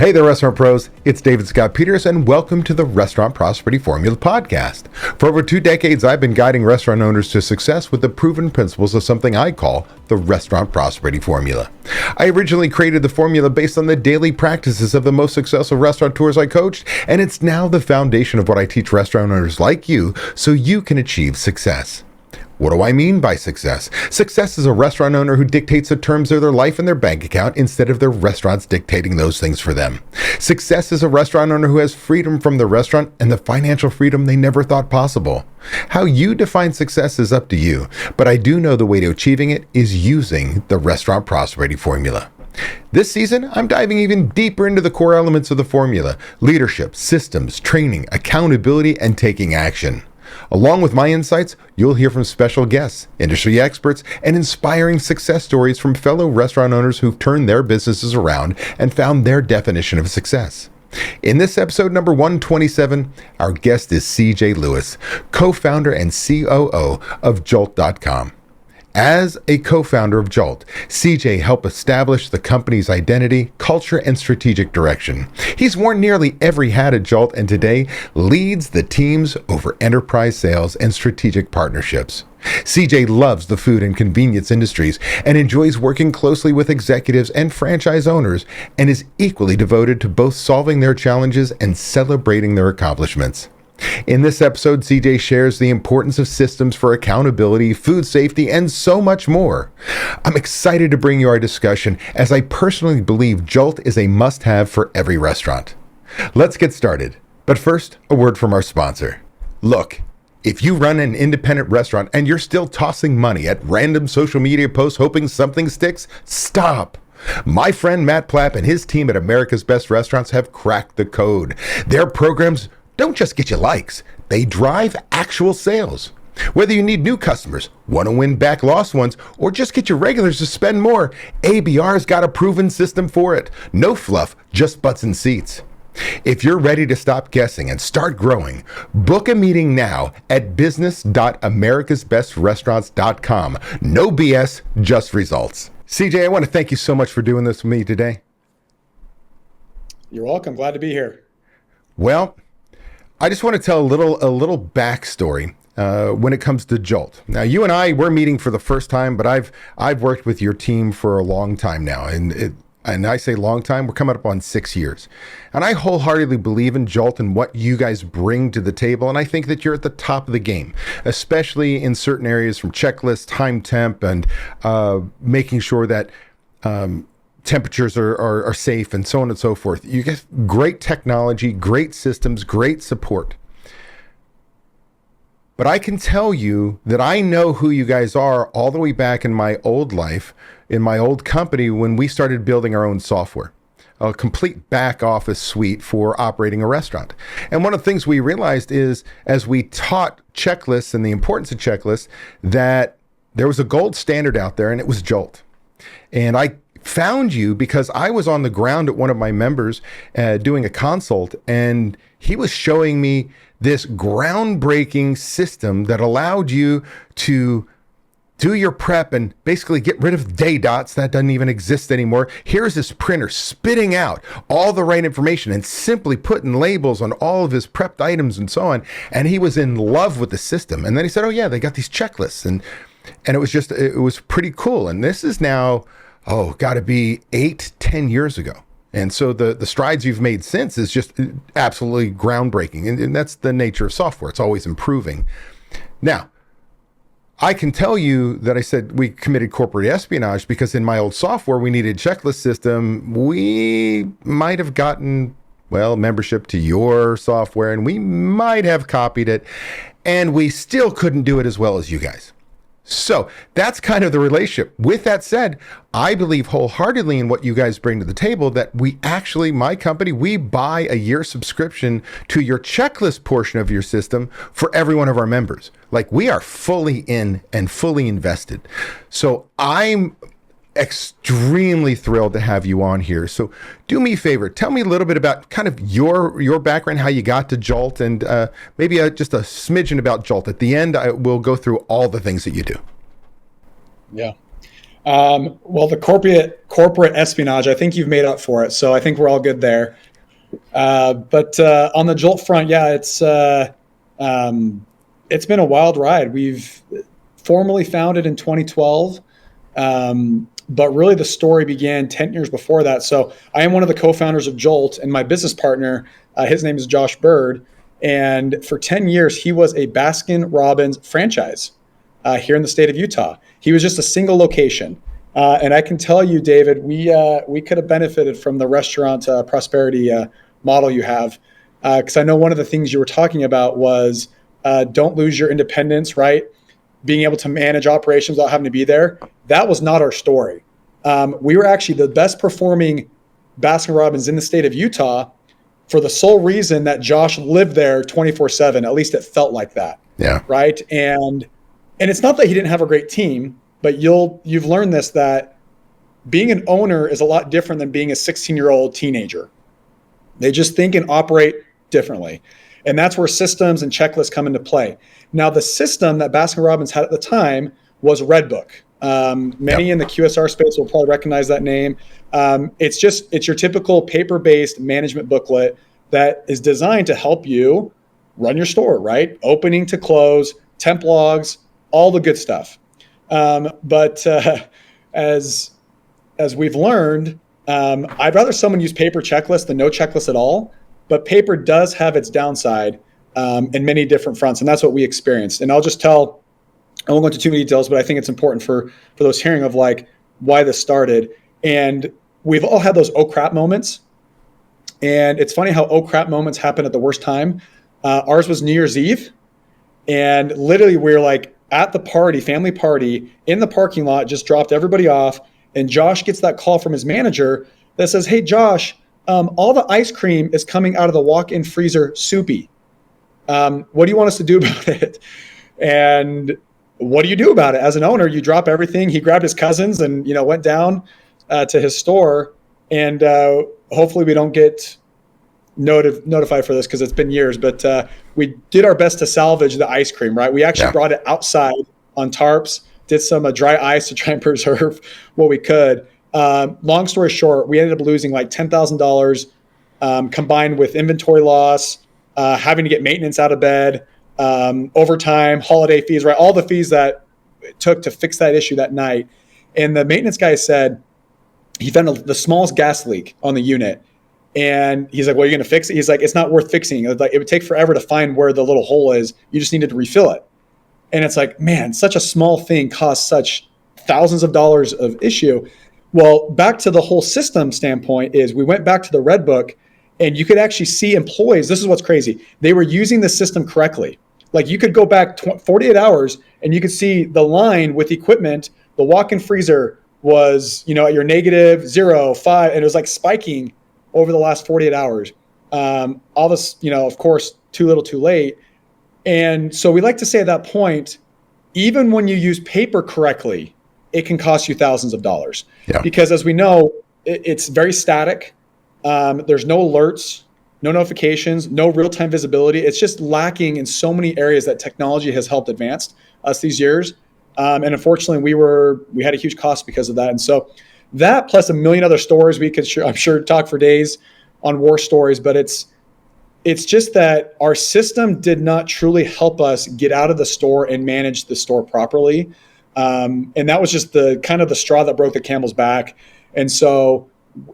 Hey there, restaurant pros. It's David Scott Peters, and welcome to the Restaurant Prosperity Formula podcast. For over 2 decades, I've been guiding restaurant owners to success with the proven principles of something I call the Restaurant Prosperity Formula. I originally created the formula based on the daily practices of the most successful restaurateurs I coached, and it's now the foundation of what I teach restaurant owners like you so you can achieve success. What do I mean by success? Success is a restaurant owner who dictates the terms of their life and their bank account instead of their restaurants dictating those things for them. Success is a restaurant owner who has freedom from the restaurant and the financial freedom they never thought possible. How you define success is up to you, but I do know the way to achieving it is using the Restaurant Prosperity Formula. This season, I'm diving even deeper into the core elements of the formula: leadership, systems, training, accountability, and taking action. Along with my insights, you'll hear from special guests, industry experts, and inspiring success stories from fellow restaurant owners who've turned their businesses around and found their definition of success. In this episode number 127, our guest is CJ Lewis, co-founder and COO of Jolt.com. As a co-founder of Jolt, CJ helped establish the company's identity, culture, and strategic direction. He's worn nearly every hat at Jolt and today leads the teams over enterprise sales and strategic partnerships. CJ loves the food and convenience industries and enjoys working closely with executives and franchise owners, and is equally devoted to both solving their challenges and celebrating their accomplishments. In this episode, CJ shares the importance of systems for accountability, food safety, and so much more. I'm excited to bring you our discussion, as I personally believe Jolt is a must-have for every restaurant. Let's get started. But first, a word from our sponsor. Look, if you run an independent restaurant and you're still tossing money at random social media posts hoping something sticks, stop. My friend Matt Plapp and his team at America's Best Restaurants have cracked the code. Their programs don't just get you likes, they drive actual sales. Whether you need new customers, want to win back lost ones, or just get your regulars to spend more, ABR's got a proven system for it. No fluff, just butts and seats. If you're ready to stop guessing and start growing, book a meeting now at business.americasbestrestaurants.com. No BS, just results. CJ, I want to thank you so much for doing this with me today. You're welcome. Glad to be here. Well, I just want to tell a little backstory when it comes to Jolt. Now, you and we're meeting for the first time, but I've worked with your team for a long time now, and I say long time, we're coming up on 6 years. And I wholeheartedly believe in Jolt and what you guys bring to the table, and I think that you're at the top of the game, especially in certain areas from checklists, time temp, and making sure that temperatures are safe, and so on and so forth. You get great technology, great systems, great support. But I can tell you that I know who you guys are all the way back in my old life, in my old company, when we started building our own software, a complete back office suite for operating a restaurant. And one of the things we realized is, as we taught checklists and the importance of checklists, that there was a gold standard out there, and it was Jolt. And I found you because I was on the ground at one of my members doing a consult, and he was showing me this groundbreaking system that allowed you to do your prep and basically get rid of day dots. That doesn't even exist anymore. Here's this printer spitting out all the right information and simply putting labels on all of his prepped items and so on. And he was in love with the system. And then he said, oh yeah, they got these checklists. And it was pretty cool. And this is now, got to be 8-10 years ago. And so the strides you've made since is just absolutely groundbreaking. And that's the nature of software. It's always improving. Now, I can tell you that I said we committed corporate espionage because in my old software, we needed a checklist system. We might have gotten, membership to your software, and we might have copied it, and we still couldn't do it as well as you guys. So that's kind of the relationship. With that said, I believe wholeheartedly in what you guys bring to the table, that we actually, my company, we buy a year subscription to your checklist portion of your system for every one of our members. Like, we are fully in and fully invested. So I'm extremely thrilled to have you on here. So do me a favor, tell me a little bit about kind of your background, how you got to Jolt, and maybe just a smidgen about Jolt. At the end, I will go through all the things that you do. Yeah. Well, the corporate espionage, I think you've made up for it. So I think we're all good there. But on the Jolt front, yeah, it's been a wild ride. We've formally founded in 2012. But really the story began 10 years before that. So I am one of the co-founders of Jolt, and my business partner, his name is Josh Bird. And for 10 years, he was a Baskin Robbins franchise here in the state of Utah. He was just a single location. And I can tell you, David, we could have benefited from the restaurant prosperity model you have. Because I know one of the things you were talking about was don't lose your independence, right? Being able to manage operations without having to be there. That was not our story. We were actually the best performing Baskin Robbins in the state of Utah for the sole reason that Josh lived there 24/7. At least it felt like that. Yeah. Right. And it's not that he didn't have a great team, but you've learned this, that being an owner is a lot different than being a 16-year-old teenager. They just think and operate differently. And that's where systems and checklists come into play. Now, the system that Baskin Robbins had at the time was Redbook. Many in the QSR space will probably recognize that name. It's your typical paper-based management booklet that is designed to help you run your store, right? Opening to close, temp logs, all the good stuff. But as we've learned, I'd rather someone use paper checklist than no checklist at all. But paper does have its downside in many different fronts, and that's what we experienced. And I won't go into too many details, but I think it's important for those hearing of like why this started. And we've all had those oh crap moments. And it's funny how oh crap moments happen at the worst time. Ours was New Year's Eve. And literally we were like at the party, family party, in the parking lot, just dropped everybody off. And Josh gets that call from his manager that says, "Hey, Josh, all the ice cream is coming out of the walk-in freezer soupy. What do you want us to do about it?" And what do you do about it? As an owner, you drop everything. He grabbed his cousins and went down to his store. And hopefully we don't get notified for this because it's been years. But we did our best to salvage the ice cream, right? We actually brought it outside on tarps, did some dry ice to try and preserve what we could. Long story short, we ended up losing like $10,000 combined with inventory loss, having to get maintenance out of bed, overtime, holiday fees, right? All the fees that it took to fix that issue that night. And the maintenance guy said he found the smallest gas leak on the unit. And he's like, "Well, you're going to fix it?" He's like, "It's not worth fixing. It would take forever to find where the little hole is. You just needed to refill it." And it's like, man, such a small thing costs such thousands of dollars of issue. Well, back to the whole system standpoint is we went back to the Red Book, and you could actually see employees. This is what's crazy. They were using the system correctly. Like you could go back 48 hours and you could see the line with equipment. The walk-in freezer was, at your -0, 5, and it was like spiking over the last 48 hours. All this, of course, too little, too late. And so we like to say at that point, even when you use paper correctly, it can cost you thousands of dollars. Yeah. Because as we know, it's very static. There's no alerts, no notifications, no real-time visibility. It's just lacking in so many areas that technology has helped advance us these years. And unfortunately, we had a huge cost because of that. And so that plus a million other stories, we could, I'm sure, talk for days on war stories, but it's just that our system did not truly help us get out of the store and manage the store properly. And that was just the kind of the straw that broke the camel's back. And so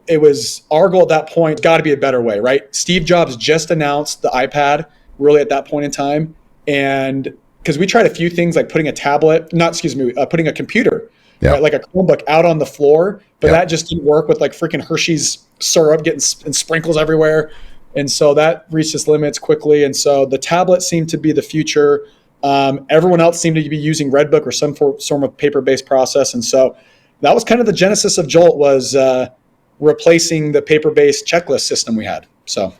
it was our goal at that point, got to be a better way, right? Steve Jobs just announced the iPad really at that point in time. And because we tried a few things like putting a putting a computer, right, like a Chromebook out on the floor, but that just didn't work with like freaking Hershey's syrup getting and sprinkles everywhere. And so that reached its limits quickly. And so the tablet seemed to be the future. Everyone else seemed to be using Redbook or some form of paper-based process. And so that was kind of the genesis of Jolt, was replacing the paper-based checklist system we had. So,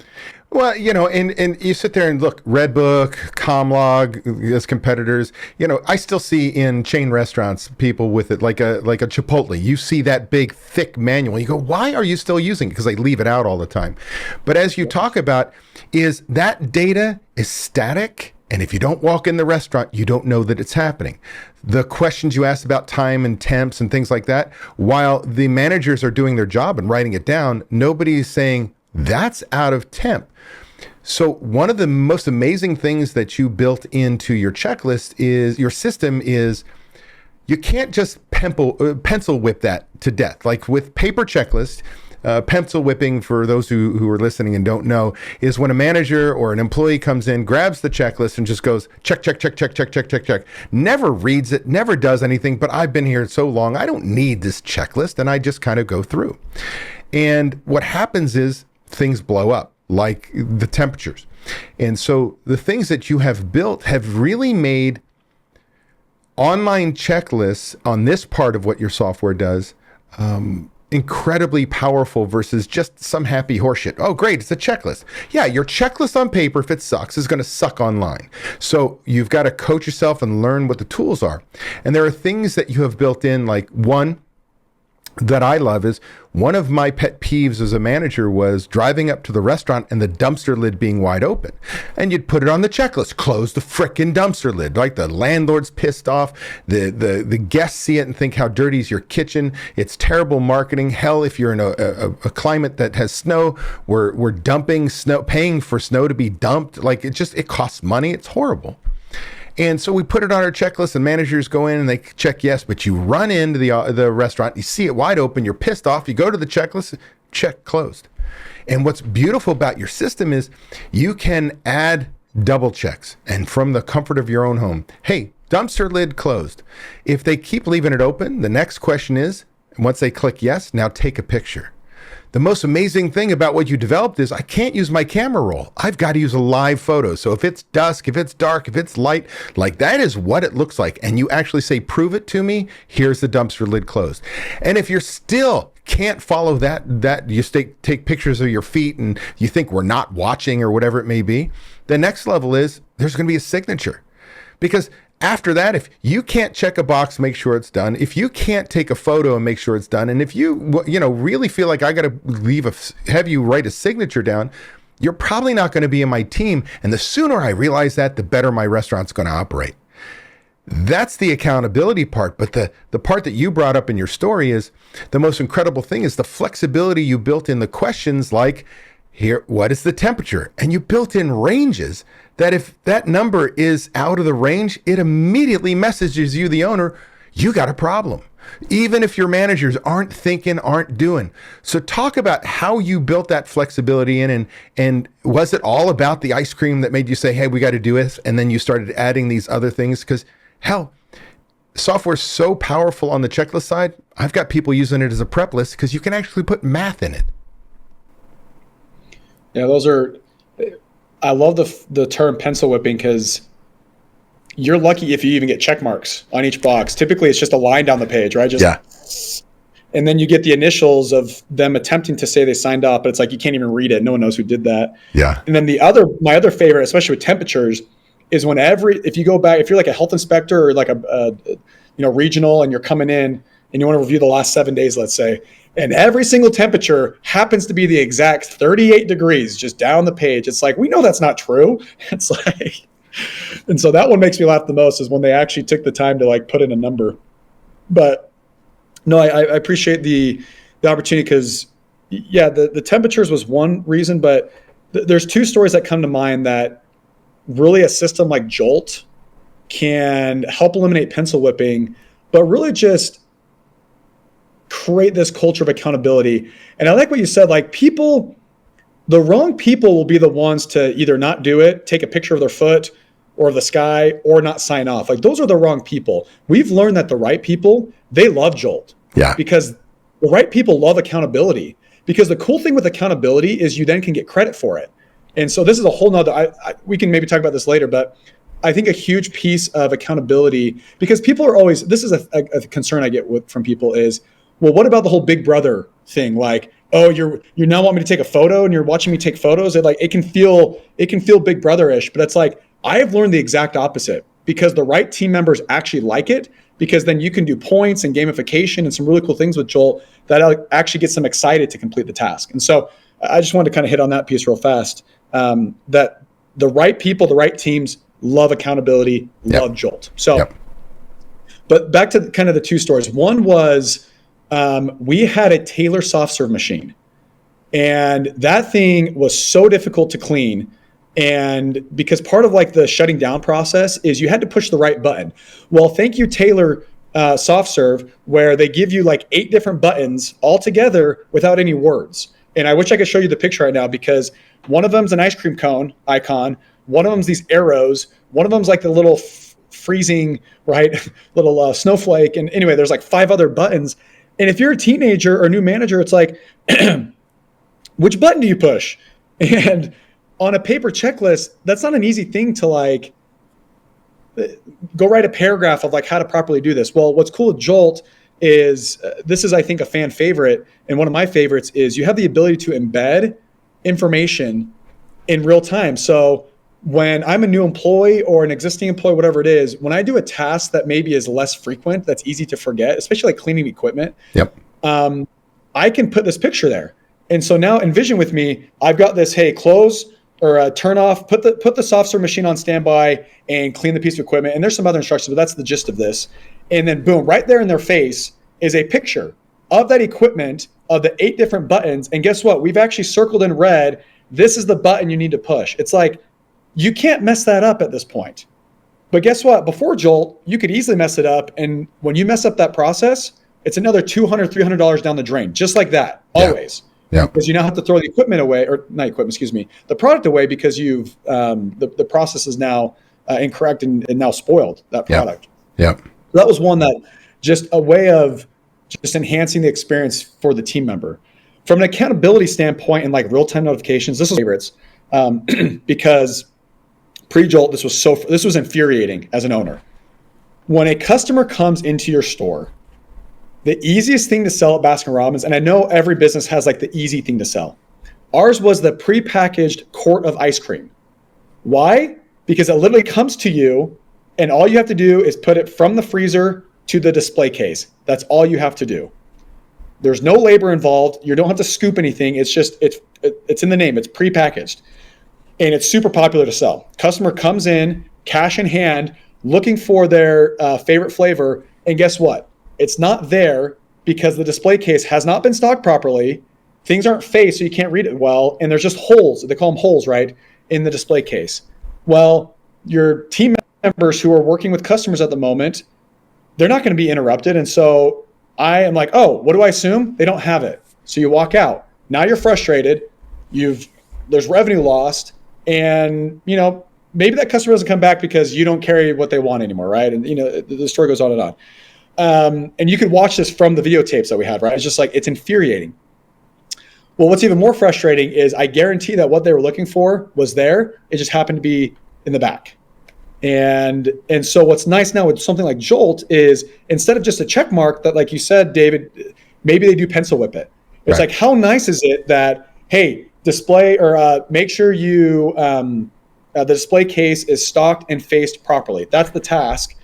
well, and you sit there and look, Redbook, Comlog as competitors. I still see in chain restaurants people with it, like a Chipotle. You see that big, thick manual. You go, why are you still using it? Because they leave it out all the time. But as you talk about, is that data is static And if you don't walk in the restaurant, you don't know that it's happening. The questions you asked about time and temps and things like that, while the managers are doing their job and writing it down, nobody is saying that's out of temp. So one of the most amazing things that you built into your checklist is your system is you can't just pencil whip that to death. Like with paper checklists, pencil whipping, for those who are listening and don't know, is when a manager or an employee comes in, grabs the checklist and just goes, check, check, check, check, check, check, check, check. Never reads it, never does anything, but I've been here so long, I don't need this checklist, and I just kind of go through. And what happens is things blow up, like the temperatures. And so the things that you have built have really made online checklists on this part of what your software does incredibly powerful versus just some happy horseshit. Oh, great, it's a checklist. Yeah, your checklist on paper, if it sucks, is going to suck online. So you've got to coach yourself and learn what the tools are. And there are things that you have built in, like one that I love is one of my pet peeves as a manager was driving up to the restaurant and the dumpster lid being wide open. And you'd put it on the checklist, close the frickin' dumpster lid. Like the landlord's pissed off, the guests see it and think how dirty is your kitchen. It's terrible marketing. Hell, if you're in a climate that has snow, we're dumping snow, paying for snow to be dumped. Like it costs money. It's horrible. And so we put it on our checklist, and managers go in and they check yes, but you run into the restaurant, you see it wide open, you're pissed off, you go to the checklist, check closed. And what's beautiful about your system is you can add double checks, and from the comfort of your own home, hey, dumpster lid closed. If they keep leaving it open, the next question is, once they click yes, now take a picture. The most amazing thing about what you developed is I can't use my camera roll. I've got to use a live photo. So if it's dusk, if it's dark, if it's light, like that is what it looks like. And you actually say, prove it to me. Here's the dumpster lid closed. And if you're still can't follow that you take pictures of your feet and you think we're not watching or whatever it may be, the next level is there's going to be a signature. Because after that, if you can't check a box, make sure it's done. If you can't take a photo and make sure it's done, and if you really feel like I got to have you write a signature down, you're probably not going to be in my team. And the sooner I realize that, the better my restaurant's going to operate. That's the accountability part. But the part that you brought up in your story is the most incredible thing is the flexibility you built in the questions like, here, what is the temperature? And you built in ranges that if that number is out of the range, it immediately messages you, the owner, you got a problem. Even if your managers aren't thinking, aren't doing. So talk about how you built that flexibility in, and was it all about the ice cream that made you say, hey, we got to do this? And then you started adding these other things? Because hell, software's so powerful on the checklist side. I've got people using it as a prep list because you can actually put math in it. Yeah, I love the term pencil whipping because you're lucky if you even get check marks on each box. Typically, it's just a line down the page, right? Yeah. And then you get the initials of them attempting to say they signed up, but it's like you can't even read it. No one knows who did that. Yeah. And then my other favorite, especially with temperatures, is if you go back, if you're like a health inspector or like a regional, and you're coming in and you want to review the last 7 days, let's say, and every single temperature happens to be the exact 38 degrees just down the page. It's like, we know that's not true. It's like, and so that one makes me laugh the most is when they actually took the time to like put in a number. But no, I appreciate the opportunity because yeah, the temperatures was one reason, but there's two stories that come to mind that really a system like Jolt can help eliminate pencil whipping, but really just create this culture of accountability. And I like what you said, like the wrong people will be the ones to either not do it, take a picture of their foot or of the sky, or not sign off. Like those are the wrong people. We've learned that the right people, they love Jolt. Yeah. Because the right people love accountability. Because the cool thing with accountability is you then can get credit for it. And so this is a whole nother, we can maybe talk about this later, but I think a huge piece of accountability, because people are always, this is a concern I get from people is, well, what about the whole Big Brother thing? Like, oh, you now want me to take a photo and you're watching me take photos. It can feel Big Brother-ish, but it's like, I have learned the exact opposite because the right team members actually like it, because then you can do points and gamification and some really cool things with Jolt that actually gets them excited to complete the task. And so I just wanted to kind of hit on that piece real fast, that the right people, the right teams love accountability, love Jolt. So, but back to kind of the two stories. One was we had a Taylor soft serve machine, and that thing was so difficult to clean. And because part of like the shutting down process is you had to push the right button. Well, thank you, Taylor soft serve, where they give you like 8 different buttons all together without any words. And I wish I could show you the picture right now, because one of them's an ice cream cone icon. One of them's these arrows. One of them's like the little freezing, right, little snowflake. And anyway, there's like 5 other buttons. And if you're a teenager or a new manager, it's like, which button do you push? And on a paper checklist, that's not an easy thing to like go write a paragraph of like how to properly do this. Well, what's cool with Jolt is this is, I think, a fan favorite. And one of my favorites is you have the ability to embed information in real time. So when I'm a new employee or an existing employee, whatever it is, when I do a task that maybe is less frequent, that's easy to forget, especially like cleaning equipment, I can put this picture there. And so now envision with me, I've got this, hey, close or turn off, put the soft serve machine on standby and clean the piece of equipment. And there's some other instructions, but that's the gist of this. And then boom, right there in their face is a picture of that equipment, of the 8 different buttons. And guess what? We've actually circled in red, this is the button you need to push. It's like, you can't mess that up at this point. But guess what? Before Jolt, you could easily mess it up. And when you mess up that process, it's another $200, $300 down the drain, just like that, always. Yeah. Because you now have to throw the equipment away, or not equipment, excuse me, the product away, because you've the process is now incorrect and now spoiled that product. Yeah. That was one that just a way of just enhancing the experience for the team member. From an accountability standpoint and like real-time notifications, this was favorites because pre-Jolt, this was infuriating as an owner. When a customer comes into your store, the easiest thing to sell at Baskin-Robbins, and I know every business has like the easy thing to sell. Ours was the prepackaged quart of ice cream. Why? Because it literally comes to you and all you have to do is put it from the freezer to the display case. That's all you have to do. There's no labor involved. You don't have to scoop anything. It's just, it's in the name. It's prepackaged. And it's super popular to sell. Customer comes in, cash in hand, looking for their favorite flavor. And guess what? It's not there because the display case has not been stocked properly. Things aren't faced, so you can't read it well. And there's just holes. They call them holes, right, in the display case. Well, your team members who are working with customers at the moment, they're not going to be interrupted. And so I am like, oh, what do I assume? They don't have it. So you walk out. Now you're frustrated. There's revenue lost. And, maybe that customer doesn't come back because you don't carry what they want anymore, right? And, the story goes on and on. And you could watch this from the videotapes that we had, right? It's just like, it's infuriating. Well, what's even more frustrating is I guarantee that what they were looking for was there. It just happened to be in the back. And so what's nice now with something like Jolt is instead of just a check mark that, like you said, David, maybe they do pencil whip it. It's like, how nice is it that, hey, display or make sure you, the display case is stocked and faced properly. That's the task.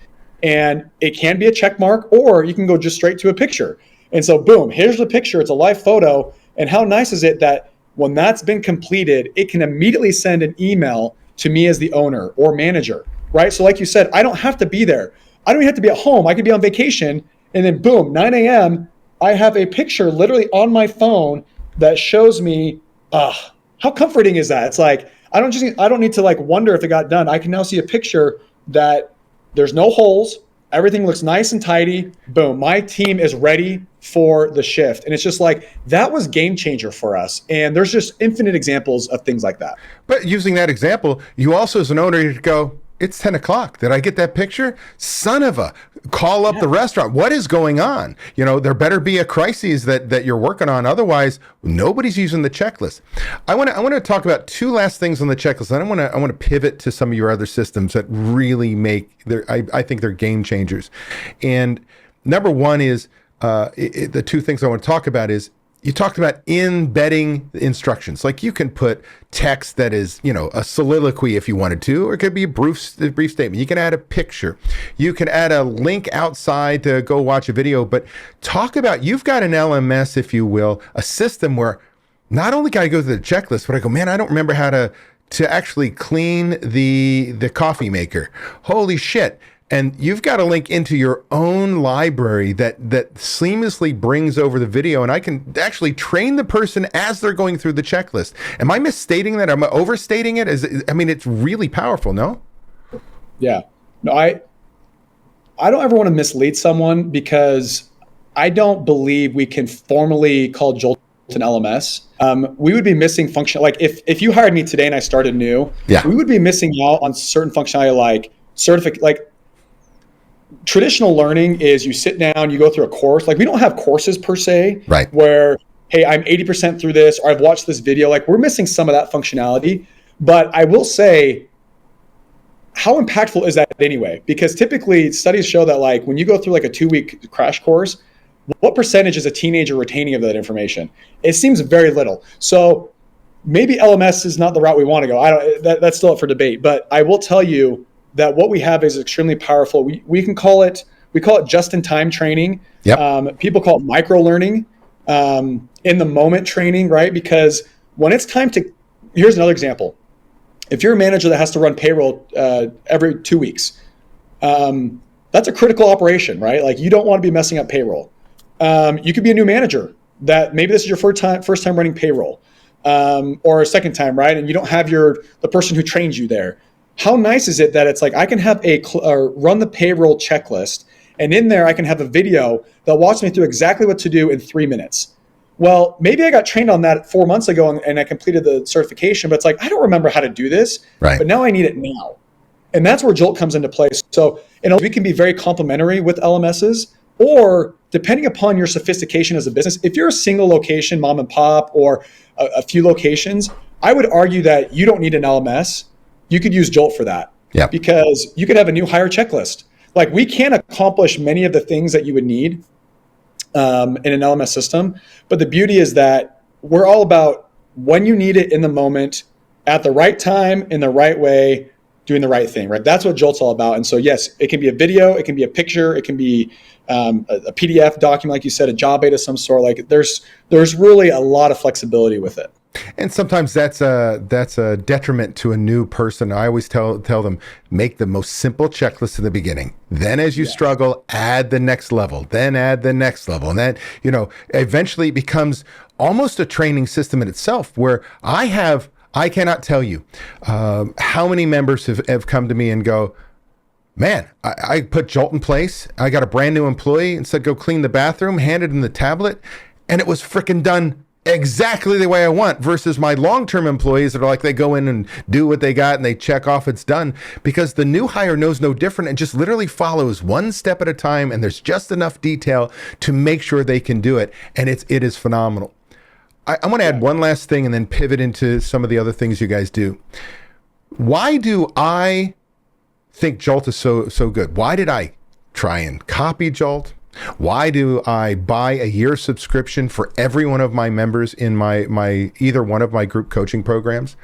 And it can be a check mark, or you can go just straight to a picture. And so boom, here's the picture. It's a live photo. And how nice is it that when that's been completed, it can immediately send an email to me as the owner or manager, right? So like you said, I don't have to be there. I don't even have to be at home. I could be on vacation. And then boom, 9 a.m., I have a picture literally on my phone that shows me, how comforting is that? It's like, I don't need to like wonder if it got done. I can now see a picture that there's no holes. Everything looks nice and tidy. Boom. My team is ready for the shift. And it's just like, that was game changer for us. And there's just infinite examples of things like that. But using that example, you also as an owner, you go, it's 10 o'clock. Did I get that picture? Son of a, call up the restaurant. What is going on? There better be a crisis that you're working on. Otherwise, nobody's using the checklist. I want to talk about 2 last things on the checklist. And I want to pivot to some of your other systems that really I think they're game changers. And number one is, the 2 things I want to talk about is, you talked about embedding instructions. Like you can put text that is, a soliloquy if you wanted to, or it could be a brief statement. You can add a picture. You can add a link outside to go watch a video. But talk about, you've got an LMS, if you will, a system where not only can I go through the checklist, but I go, man, I don't remember how to to actually clean the coffee maker. Holy shit. And you've got a link into your own library that seamlessly brings over the video, and I can actually train the person as they're going through the checklist. Am I misstating that? Am I overstating it? I mean, it's really powerful, no? Yeah. No, I don't ever want to mislead someone, because I don't believe we can formally call Jolt an LMS. We would be missing function. Like if you hired me today and I started new, we would be missing out on certain functionality, like traditional learning is you sit down, you go through a course. Like, we don't have courses per se, right? Where, hey, I'm 80% through this, or I've watched this video. Like, we're missing some of that functionality. But I will say, how impactful is that anyway? Because typically studies show that, like, when you go through like a 2-week crash course, what percentage is a teenager retaining of that information? It seems very little. So maybe LMS is not the route we want to go. That's still up for debate. But I will tell you that what we have is extremely powerful. We call it just-in-time training. Yep. People call it micro-learning, in the moment training, right? Because when it's time to, here's another example. If you're a manager that has to run payroll every 2 weeks, that's a critical operation, right? Like, you don't want to be messing up payroll. You could be a new manager that maybe this is your first time running payroll, or a second time, right? And you don't have the person who trains you there. How nice is it that it's like, I can have run the payroll checklist, and in there I can have a video that walks me through exactly what to do in 3 minutes. Well, maybe I got trained on that 4 months ago and I completed the certification, but it's like, I don't remember how to do this, right? But now I need it now. And that's where Jolt comes into place. So, we can be very complementary with LMSs, or depending upon your sophistication as a business. If you're a single location, mom and pop, or a few locations, I would argue that you don't need an LMS. You could use Jolt for that. Yeah. Because you could have a new hire checklist. Like, we can't accomplish many of the things that you would need in an LMS system. But the beauty is that we're all about when you need it in the moment, at the right time, in the right way, doing the right thing, right? That's what Jolt's all about. And so, yes, it can be a video, it can be a picture, it can be a PDF document, like you said, a job aid of some sort. Like, there's really a lot of flexibility with it. And sometimes that's a detriment to a new person. I always tell them, make the most simple checklist in the beginning. Then as you struggle, add the next level, then add the next level. And then, eventually it becomes almost a training system in itself, where I cannot tell you how many members have come to me and go, man, I put Jolt in place. I got a brand new employee and said, go clean the bathroom, handed him the tablet, and it was freaking done exactly the way I want, versus my long-term employees that are like, they go in and do what they got and they check off it's done, because the new hire knows no different and just literally follows one step at a time, and there's just enough detail to make sure they can do it. And it is phenomenal. I want to add one last thing and then pivot into some of the other things you guys do. Why do I think Jolt is so good? Why did I try and copy Jolt? Why do I buy a year subscription for every one of my members in my either one of my group coaching programs?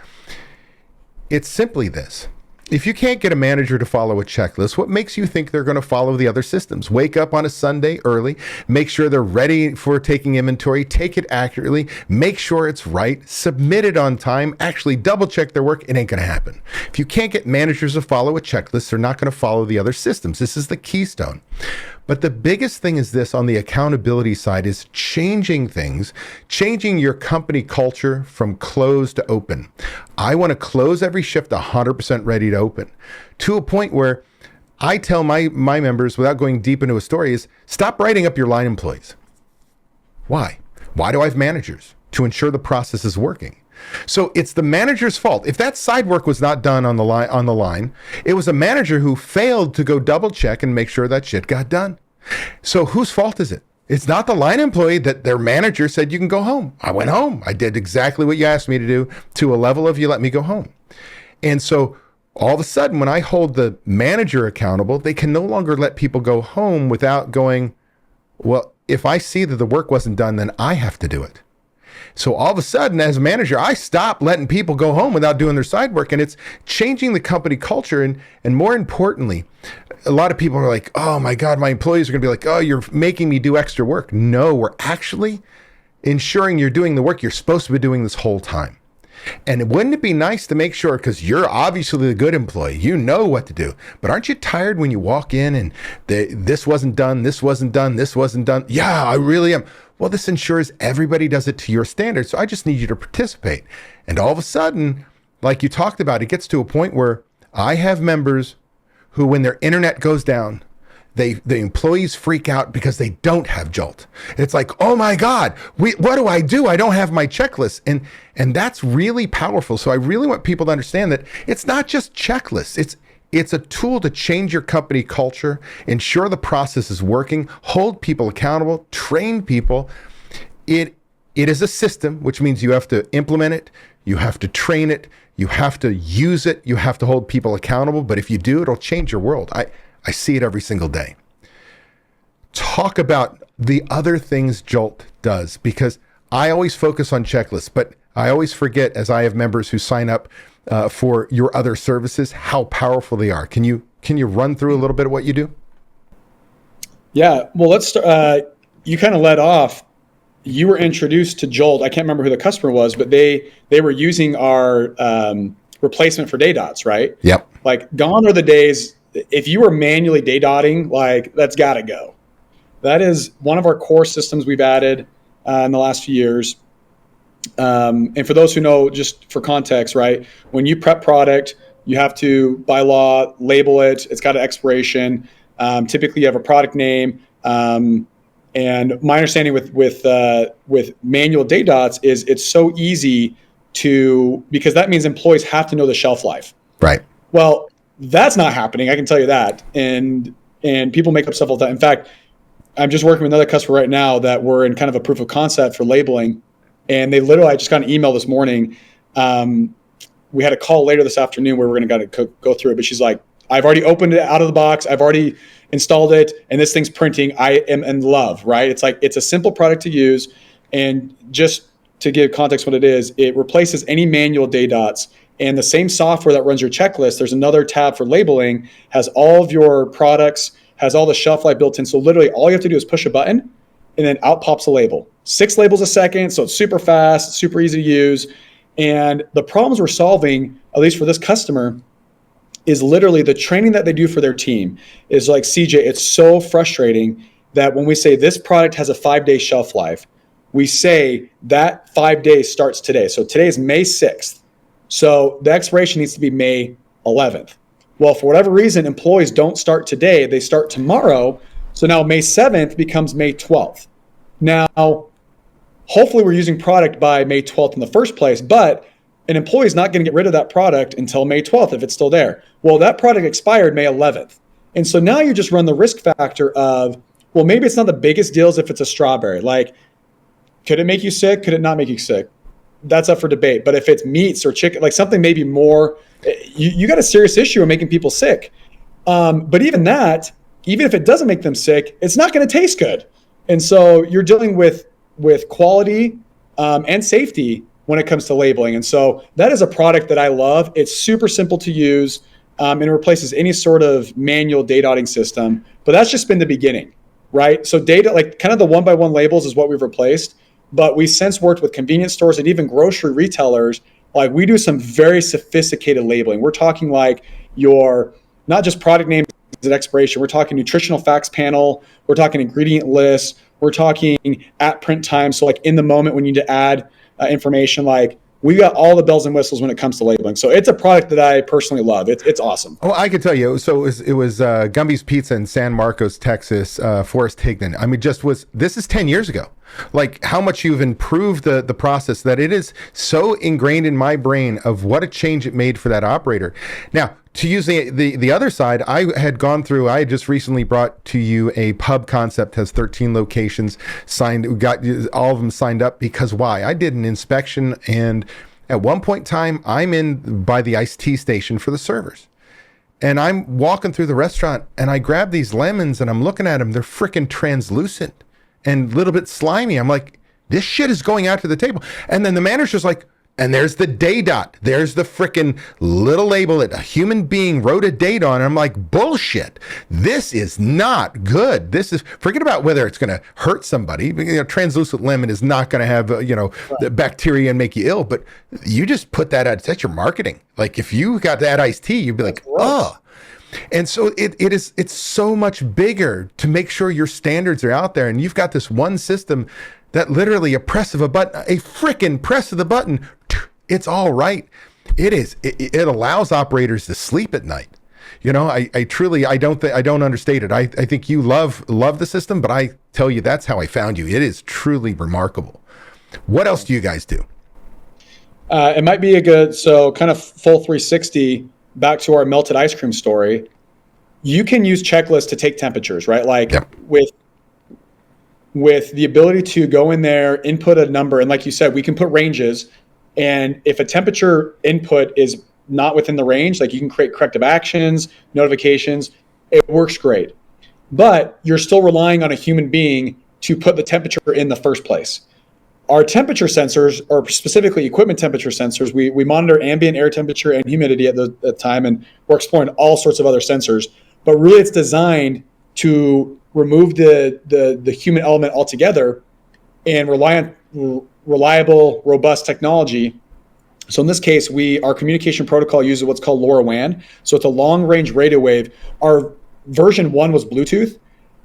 It's simply this. If you can't get a manager to follow a checklist, what makes you think they're going to follow the other systems? Wake up on a Sunday early, make sure they're ready for taking inventory, take it accurately, make sure it's right, submit it on time, actually double check their work. It ain't going to happen. If you can't get managers to follow a checklist, they're not going to follow the other systems. This is the keystone. But the biggest thing is this on the accountability side is changing things, changing your company culture from closed to open. I want to close every shift 100% ready to open, to a point where I tell my members, without going deep into a story, is stop writing up your line employees. Why? Why do I have managers? To ensure the process is working. So it's the manager's fault. If that side work was not done on the line, it was a manager who failed to go double check and make sure that shit got done. So whose fault is it? It's not the line employee that their manager said you can go home. I went home. I did exactly what you asked me to do, to a level of you let me go home. And so all of a sudden, when I hold the manager accountable, they can no longer let people go home without going, well, if I see that the work wasn't done, then I have to do it. So all of a sudden, as a manager, I stop letting people go home without doing their side work. And it's changing the company culture. And more importantly, a lot of people are like, oh my God, my employees are going to be like, oh, you're making me do extra work. No, we're actually ensuring you're doing the work you're supposed to be doing this whole time. And wouldn't it be nice to make sure, because you're obviously the good employee, you know what to do, but aren't you tired when you walk in and this wasn't done, this wasn't done, this wasn't done? Yeah, I really am. Well, this ensures everybody does it to your standards. So I just need you to participate. And all of a sudden, like you talked about, it gets to a point where I have members who, when their internet goes down, the employees freak out because they don't have Jolt. It's like, oh my God, what do? I don't have my checklist. And that's really powerful. So I really want people to understand that it's not just checklists. It's a tool to change your company culture, ensure the process is working, hold people accountable, train people. It is a system, which means you have to implement it, you have to train it, you have to use it, you have to hold people accountable. But if you do, it'll change your world. I see it every single day. Talk about the other things Jolt does, because I always focus on checklists, but I always forget, as I have members who sign up for your other services, how powerful they are. Can you run through a little bit of what you do? Yeah, well, let's start. You kind of led off. You were introduced to Jolt. I can't remember who the customer was, but they were using our replacement for day dots, right? Yep. Like, gone are the days, if you were manually day dotting, like, that's got to go. That is one of our core systems we've added in the last few years. And for those who know, just for context, right, when you prep product, you have to, by law, label it. It's got an expiration. Typically, you have a product name. And my understanding with manual day dots is it's so easy because that means employees have to know the shelf life. Right. Well, that's not happening. I can tell you that. And people make up stuff all the time. In fact, I'm just working with another customer right now that we're in kind of a proof of concept for labeling. And they literally, I just got an email this morning. We had a call later this afternoon where we're going to go through it. But she's like, I've already opened it out of the box. I've already installed it. And this thing's printing. I am in love, right? It's like, it's a simple product to use. And just to give context what it is, it replaces any manual day dots. And the same software that runs your checklist, there's another tab for labeling, has all of your products, has all the shelf life built in. So literally all you have to do is push a button and then out pops a label. 6 labels a second. So it's super fast, super easy to use. And the problems we're solving, at least for this customer, is literally the training that they do for their team is like, CJ, it's so frustrating that when we say this product has a 5-day shelf life, we say that 5 days starts today. So today is May 6th. So the expiration needs to be May 11th. Well, for whatever reason, employees don't start today, they start tomorrow. So now May 7th becomes May 12th. Now, hopefully we're using product by May 12th in the first place, but an employee is not going to get rid of that product until May 12th if it's still there. Well, that product expired May 11th. And so now you just run the risk factor of, well, maybe it's not the biggest deals if it's a strawberry. Like, could it make you sick? Could it not make you sick? That's up for debate. But if it's meats or chicken, like something maybe more, you got a serious issue of making people sick. But even that, even if it doesn't make them sick, it's not going to taste good. And so you're dealing with quality and safety when it comes to labeling. And so that is a product that I love. It's super simple to use and it replaces any sort of manual day dotting system. But that's just been the beginning, right? So data, like kind of the one-by-one labels is what we've replaced. But we since worked with convenience stores and even grocery retailers. Like, we do some very sophisticated labeling. We're talking like your, not just product names at expiration. We're talking nutritional facts panel. We're talking ingredient lists. We're talking at print time. So like in the moment when you need to add information, like we got all the bells and whistles when it comes to labeling. So it's a product that I personally love. It's awesome. Oh, I can tell you. So it was Gumby's Pizza in San Marcos, Texas, Forrest Higdon. I mean, this is 10 years ago. Like how much you've improved the process, that it is so ingrained in my brain of what a change it made for that operator. Now, to use the other side, I had just recently brought to you a pub concept, has 13 locations signed, got all of them signed up because why? I did an inspection, and at one point in time, I'm in by the iced tea station for the servers. And I'm walking through the restaurant and I grab these lemons and I'm looking at them. They're freaking translucent and a little bit slimy. I'm like, this shit is going out to the table. And then the manager's like, And there's the day dot. There's the freaking little label that a human being wrote a date on. And I'm like, bullshit. This is not good. This is, forget about whether it's going to hurt somebody. Translucent lemon is not going to have, the bacteria and make you ill. But you just put that out. That's your marketing. Like if you got that iced tea, you'd be like, oh. And so it's so much bigger to make sure your standards are out there. And you've got this one system that literally a freaking press of the button, it's all right. It allows operators to sleep at night. I truly, I don't understate it. I think you love the system, but I tell you, that's how I found you. It is truly remarkable. What else do you guys do? It might be so kind of full 360 back to our melted ice cream story. You can use checklists to take temperatures, right? Like with the ability to go in there, input a number. And like you said, we can put ranges. And if a temperature input is not within the range, like you can create corrective actions, notifications, it works great. But you're still relying on a human being to put the temperature in the first place. Our temperature sensors, or specifically equipment temperature sensors, we monitor ambient air temperature and humidity at the time, and we're exploring all sorts of other sensors. But really it's designed to remove the human element altogether and rely on reliable, robust technology. So in this case, our communication protocol uses what's called LoRaWAN. So it's a long-range radio wave. Our version 1 was Bluetooth,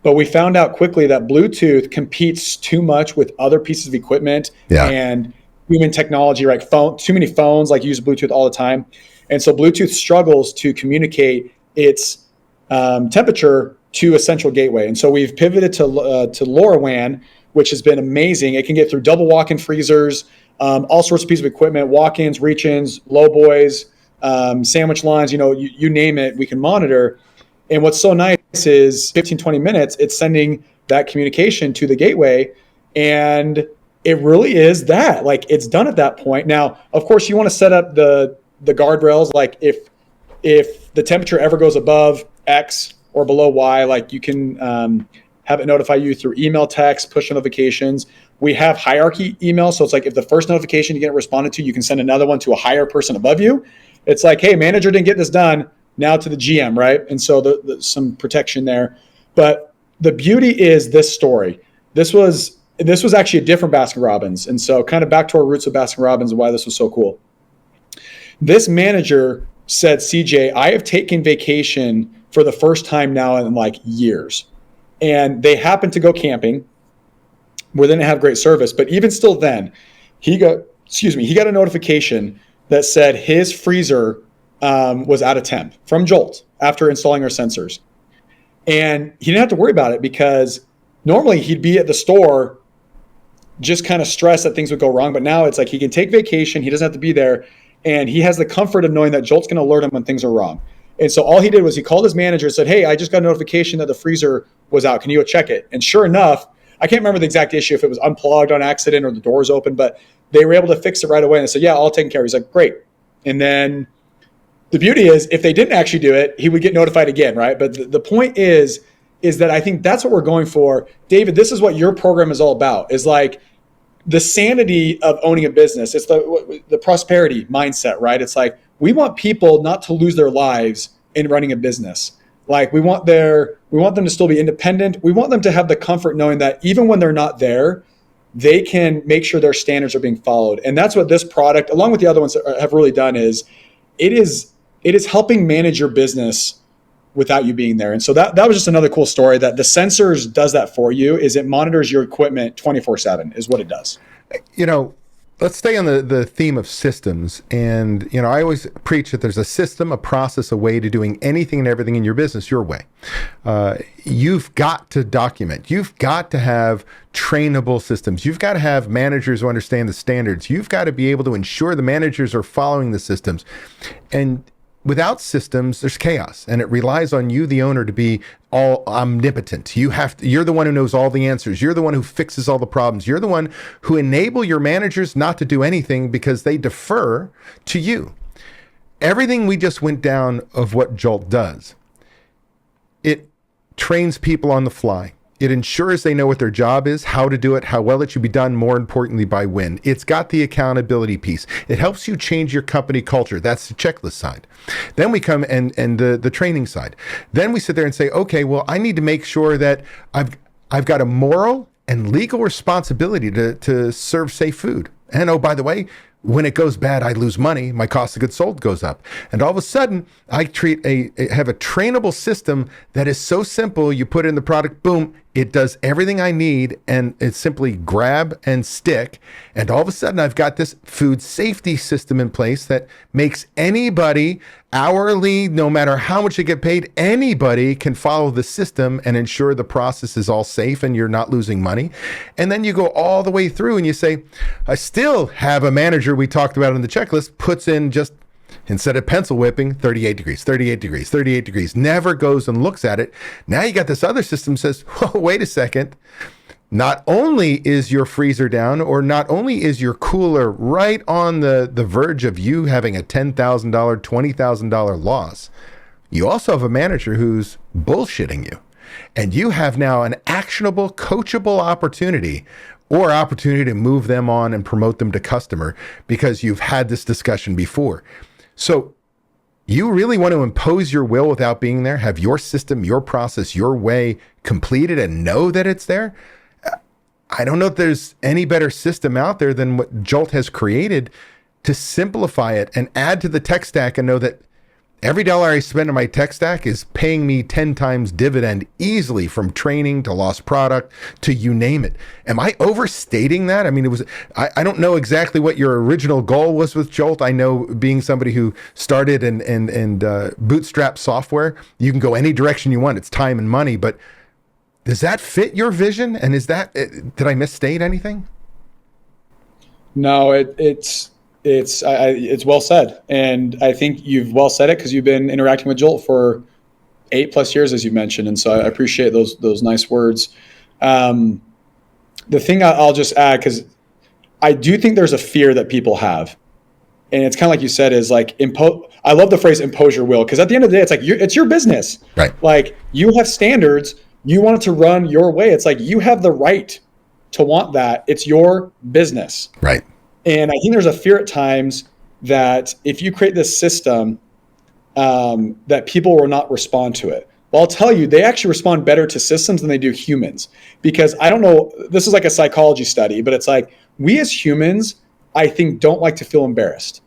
but we found out quickly that Bluetooth competes too much with other pieces of equipment and human technology, right? Too many phones use Bluetooth all the time. And so Bluetooth struggles to communicate its temperature to a central gateway. And so we've pivoted to LoRaWAN, which has been amazing. It can get through double walk-in freezers, all sorts of pieces of equipment, walk-ins, reach-ins, low boys, sandwich lines, you name it, we can monitor. And what's so nice is 15, 20 minutes, it's sending that communication to the gateway. And it really is that, it's done at that point. Now, of course, you want to set up the guardrails. Like if the temperature ever goes above X or below Y, you can have it notify you through email, text, push notifications. We have hierarchy email. So it's if the first notification you get responded to, you can send another one to a higher person above you. It's hey, manager didn't get this done, now to the GM, right? And so some protection there. But the beauty is this story. This was actually a different Baskin Robbins. And so kind of back to our roots of Baskin Robbins and why this was so cool. This manager said, CJ, I have taken vacation for the first time now in years. And they happened to go camping where they didn't have great service. But even still then, he got a notification that said his freezer was out of temp from Jolt after installing our sensors. And he didn't have to worry about it because normally he'd be at the store just kind of stressed that things would go wrong. But now it's he can take vacation. He doesn't have to be there. And he has the comfort of knowing that Jolt's going to alert him when things are wrong. And so all he did was he called his manager and said, hey, I just got a notification that the freezer was out. Can you go check it? And sure enough, I can't remember the exact issue, if it was unplugged on accident or the doors open, but they were able to fix it right away. And they said, yeah, all taken care of. He's like, great. And then the beauty is if they didn't actually do it, he would get notified again, right? But the point is that I think that's what we're going for. David, this is what your program is all about, is the sanity of owning a business. It's the prosperity mindset, right? It's we want people not to lose their lives in running a business. We want them to still be independent. We want them to have the comfort knowing that even when they're not there, they can make sure their standards are being followed. And that's what this product, along with the other ones, have really done. Is it is helping manage your business without you being there. And so that was just another cool story, that the sensors does that for you. Is it monitors your equipment 24/7 is what it does. Let's stay on the theme of systems. And, I always preach that there's a system, a process, a way to doing anything and everything in your business your way. You've got to document. You've got to have trainable systems. You've got to have managers who understand the standards. You've got to be able to ensure the managers are following the systems. And without systems, there's chaos, and it relies on you, the owner, to be all omnipotent. You're the one who knows all the answers. You're the one who fixes all the problems. You're the one who enable your managers not to do anything because they defer to you. Everything we just went down of what Jolt does, it trains people on the fly. It ensures they know what their job is, how to do it, how well it should be done, more importantly, by when. It's got the accountability piece. It helps you change your company culture. That's the checklist side. Then we come and the training side. Then we sit there and say, okay, well, I need to make sure that I've got a moral and legal responsibility to serve safe food. And oh, by the way, when it goes bad, I lose money. My cost of goods sold goes up. And all of a sudden, I have a trainable system that is so simple. You put in the product, boom, it does everything I need. And it's simply grab and stick. And all of a sudden, I've got this food safety system in place that makes anybody hourly, no matter how much you get paid, anybody can follow the system and ensure the process is all safe and you're not losing money. And then you go all the way through and you say, I still have a manager we talked about in the checklist puts in just, instead of pencil whipping, 38 degrees, 38 degrees, 38 degrees, never goes and looks at it. Now you got this other system says, whoa, wait a second. Not only is your freezer down, or not only is your cooler right on the verge of you having a $10,000, $20,000 loss, you also have a manager who's bullshitting you. And you have now an actionable, coachable opportunity to move them on and promote them to customer because you've had this discussion before. So you really want to impose your will without being there, have your system, your process, your way completed and know that it's there? I don't know if there's any better system out there than what Jolt has created to simplify it and add to the tech stack and know that every dollar I spend on my tech stack is paying me 10 times dividend easily, from training to lost product to you name it. Am I overstating that? I mean, I don't know exactly what your original goal was with Jolt. I know, being somebody who started and bootstrap software, you can go any direction you want. It's time and money, but does that fit your vision? And did I misstate anything? No, it's well said. And I think you've well said it because you've been interacting with Jolt for 8+ years, as you mentioned. And so I appreciate those nice words. The thing I'll just add, because I do think there's a fear that people have. And it's kind of like you said, is like, I love the phrase impose your will, because at the end of the day, it's like, it's your business. Right. Like, you have standards. You want it to run your way. It's like, you have the right to want that. It's your business. Right. And I think there's a fear at times that if you create this system, that people will not respond to it. Well, I'll tell you, they actually respond better to systems than they do humans. Because I don't know, this is like a psychology study, but it's like, we as humans, I think, don't like to feel embarrassed.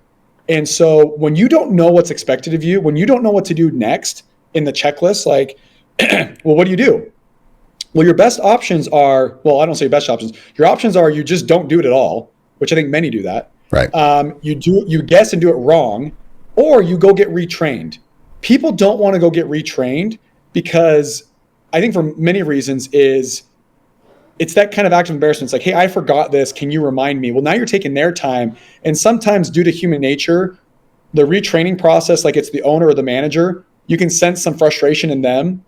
And so when you don't know what's expected of you, when you don't know what to do next in the checklist, like, well, what do? Well, your best options are, well, I don't say best options. Your options are you just don't do it at all, which I think many do that. Right. You guess and do it wrong, or you go get retrained. People don't want to go get retrained because I think for many reasons it's that kind of act of embarrassment. It's like, hey, I forgot this. Can you remind me? Well, now you're taking their time. And sometimes due to human nature, the retraining process, like it's the owner or the manager, you can sense some frustration in them.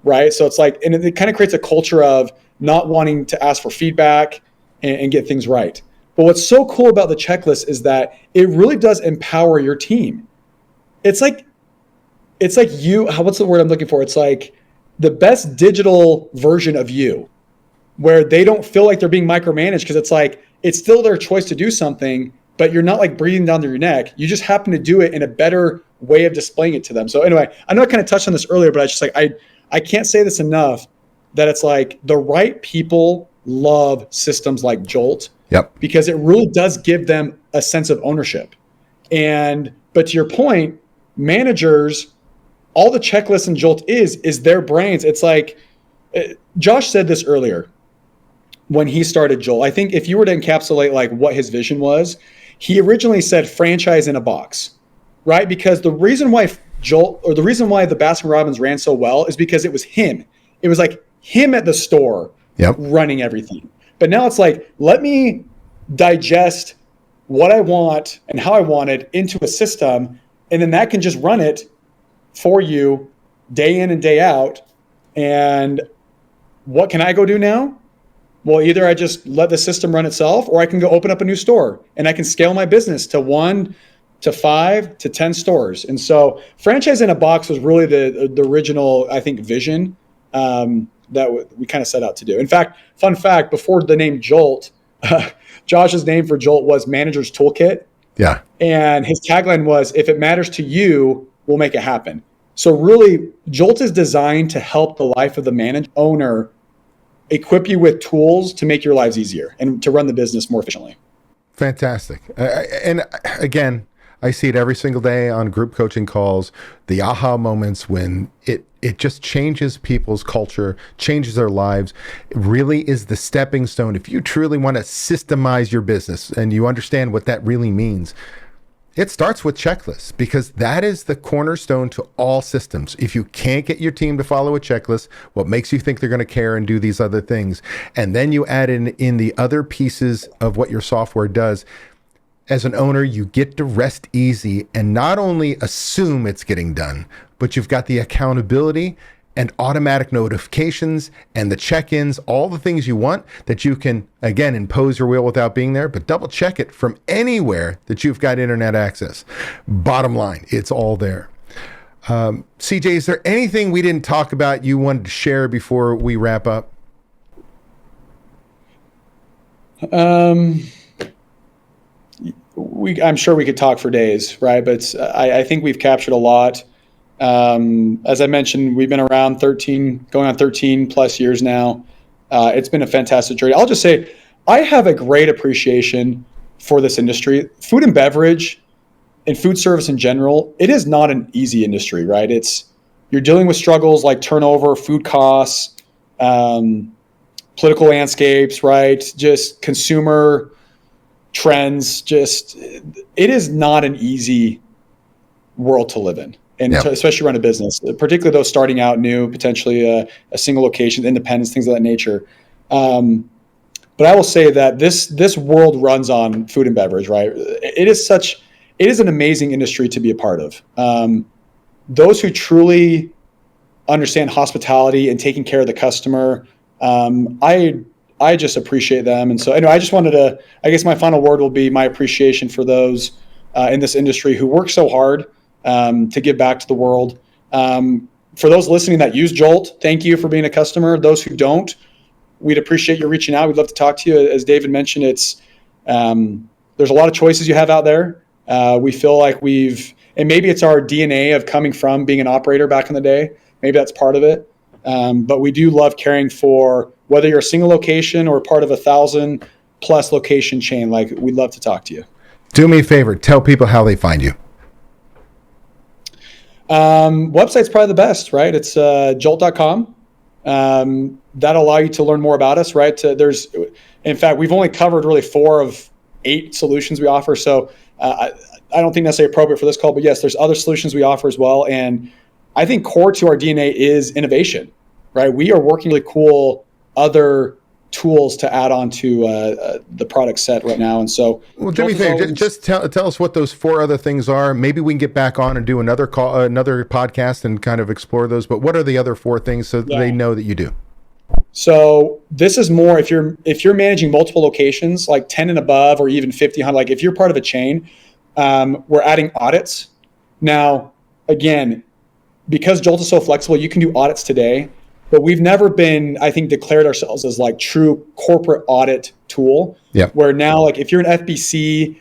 Right. So it's like, and it kind of creates a culture of not wanting to ask for feedback and get things right. But what's so cool about the checklist is that it really does empower your team. It's like what's the word I'm looking for? It's like the best digital version of you, where they don't feel like they're being micromanaged, because it's like, it's still their choice to do something, but you're not like breathing down their neck. You just happen to do it in a better way of displaying it to them. So anyway, I know I kind of touched on this earlier, but I just like, I can't say this enough, that it's like the right people love systems like Jolt. Yep. Because it really does give them a sense of ownership. But to your point, managers, all the checklist in Jolt is their brains. It's like, Josh said this earlier when he started Jolt. I think if you were to encapsulate like what his vision was, he originally said franchise in a box, right? Because the reason why Jolt, or the reason why the Baskin Robbins ran so well, is because it was him. It was like him at the store. Yep. Running everything. But now it's like, let me digest what I want and how I want it into a system, and then that can just run it for you day in and day out. And what can I go do now? Well, either I just let the system run itself, or I can go open up a new store and I can scale my business to 1 to 5 to 10 stores. And so franchise in a box was really the original, I think, vision. we kind of set out to do. In fact, fun fact, before the name Jolt, Josh's name for Jolt was Manager's Toolkit. Yeah. And his tagline was, if it matters to you, we'll make it happen. So really, Jolt is designed to help the life of the owner equip you with tools to make your lives easier and to run the business more efficiently. Fantastic. And again, I see it every single day on group coaching calls, the aha moments when it just changes people's culture, changes their lives. It really is the stepping stone. If you truly want to systemize your business and you understand what that really means, it starts with checklists, because that is the cornerstone to all systems. If you can't get your team to follow a checklist, what makes you think they're going to care and do these other things? And then you add in the other pieces of what your software does. As an owner, you get to rest easy and not only assume it's getting done, but you've got the accountability and automatic notifications and the check-ins, all the things you want that you can, again, impose your will without being there, but double check it from anywhere that you've got internet access. Bottom line, it's all there. CJ, is there anything we didn't talk about you wanted to share before we wrap up? I'm sure we could talk for days, right? But I think we've captured a lot. As I mentioned, we've been around going on 13 plus years now. It's been a fantastic journey. I'll just say, I have a great appreciation for this industry. Food and beverage and food service in general, it is not an easy industry, right? You're dealing with struggles like turnover, food costs, political landscapes, right? Just consumer trends. It is not an easy world to live in. And especially run a business, particularly those starting out new, potentially a single location, independence, things of that nature. But I will say that this world runs on food and beverage, right? It is an amazing industry to be a part of. Those who truly understand hospitality and taking care of the customer, I just appreciate them. And so anyway, I just wanted to, I guess my final word will be my appreciation for those in this industry who work so hard to give back to the world. For those listening that use Jolt, thank you for being a customer. Those who don't, we'd appreciate you reaching out. We'd love to talk to you. As David mentioned, there's a lot of choices you have out there. We feel like and maybe it's our DNA of coming from being an operator back in the day. Maybe that's part of it. But we do love caring for, whether you're a single location or part of 1,000+ location chain, like we'd love to talk to you. Do me a favor, tell people how they find you. Website's probably the best, right? It's jolt.com. That'll allow you to learn more about us, right? In fact, we've only covered really 4 of 8 solutions we offer. So I don't think necessarily appropriate for this call, but yes, there's other solutions we offer as well. And I think core to our DNA is innovation, right? We are working really cool other tools to add on to the product set right now. And so, well, do me a favor, just tell us what those 4 other things are. Maybe we can get back on and do another call, another podcast, and kind of explore those. But what are the other 4 things so they know that you do? So this is more if you're managing multiple locations, like 10 and above, or even 50, 100. Like if you're part of a chain, we're adding audits now. Again, because Jolt is so flexible, you can do audits today. But we've never been, I think, declared ourselves as like true corporate audit tool. Yeah. Where now, like if you're an FBC,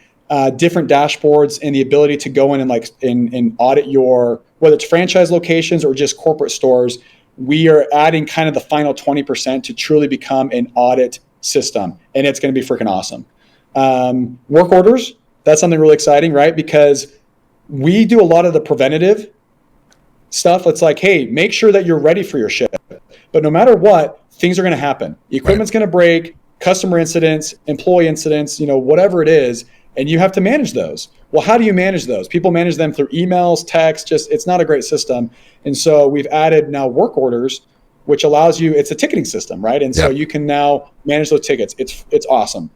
different dashboards and the ability to go in and audit your, whether it's franchise locations or just corporate stores, we are adding kind of the final 20% to truly become an audit system. And it's going to be freaking awesome. Work orders, that's something really exciting, right? Because we do a lot of the preventative stuff. It's like, hey, make sure that you're ready for your ship. But no matter what, things are going to happen. Equipment's going to break, customer incidents, employee incidents, whatever it is, and you have to manage those. Well, how do you manage those? People manage them through emails, text, it's not a great system. And so we've added now work orders, which allows you, it's a ticketing system, right? And so you can now manage those tickets. It's awesome.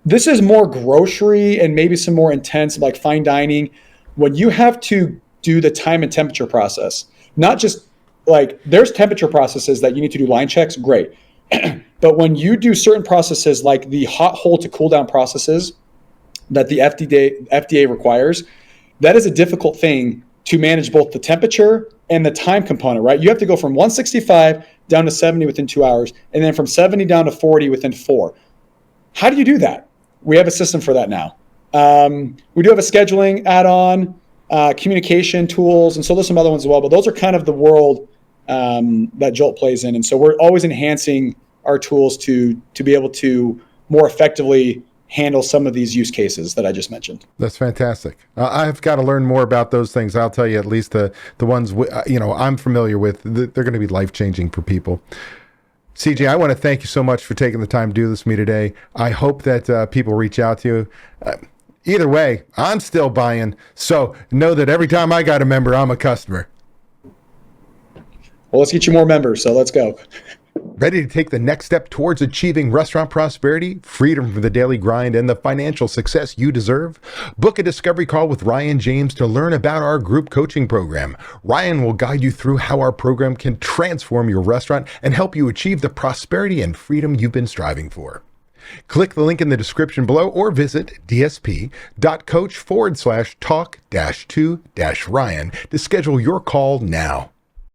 This is more grocery and maybe some more intense, like fine dining. When you have to do the time and temperature process, not just like there's temperature processes that you need to do line checks, great. But when you do certain processes like the hot hole to cool down processes that the FDA requires, that is a difficult thing to manage both the temperature and the time component, right? You have to go from 165 down to 70 within 2 hours, and then from 70 down to 40 within 4. How do you do that? We have a system for that now. We do have a scheduling add-on, communication tools, and so there's some other ones as well, but those are kind of the world that Jolt plays in. And so we're always enhancing our tools to be able to more effectively handle some of these use cases that I just mentioned. That's fantastic. I've got to learn more about those things. I'll tell you, at least the ones I'm familiar with, they're going to be life-changing for people. CJ, I want to thank you so much for taking the time to do this with me today. I hope that people reach out to you. Either way, I'm still buying. So know that every time I got a member, I'm a customer. Well, let's get you more members. So let's go. Ready to take the next step towards achieving restaurant prosperity, freedom from the daily grind, and the financial success you deserve? Book a discovery call with Ryan James to learn about our group coaching program. Ryan will guide you through how our program can transform your restaurant and help you achieve the prosperity and freedom you've been striving for. Click the link in the description below or visit dsp.coach/talk-to-Ryan to schedule your call now.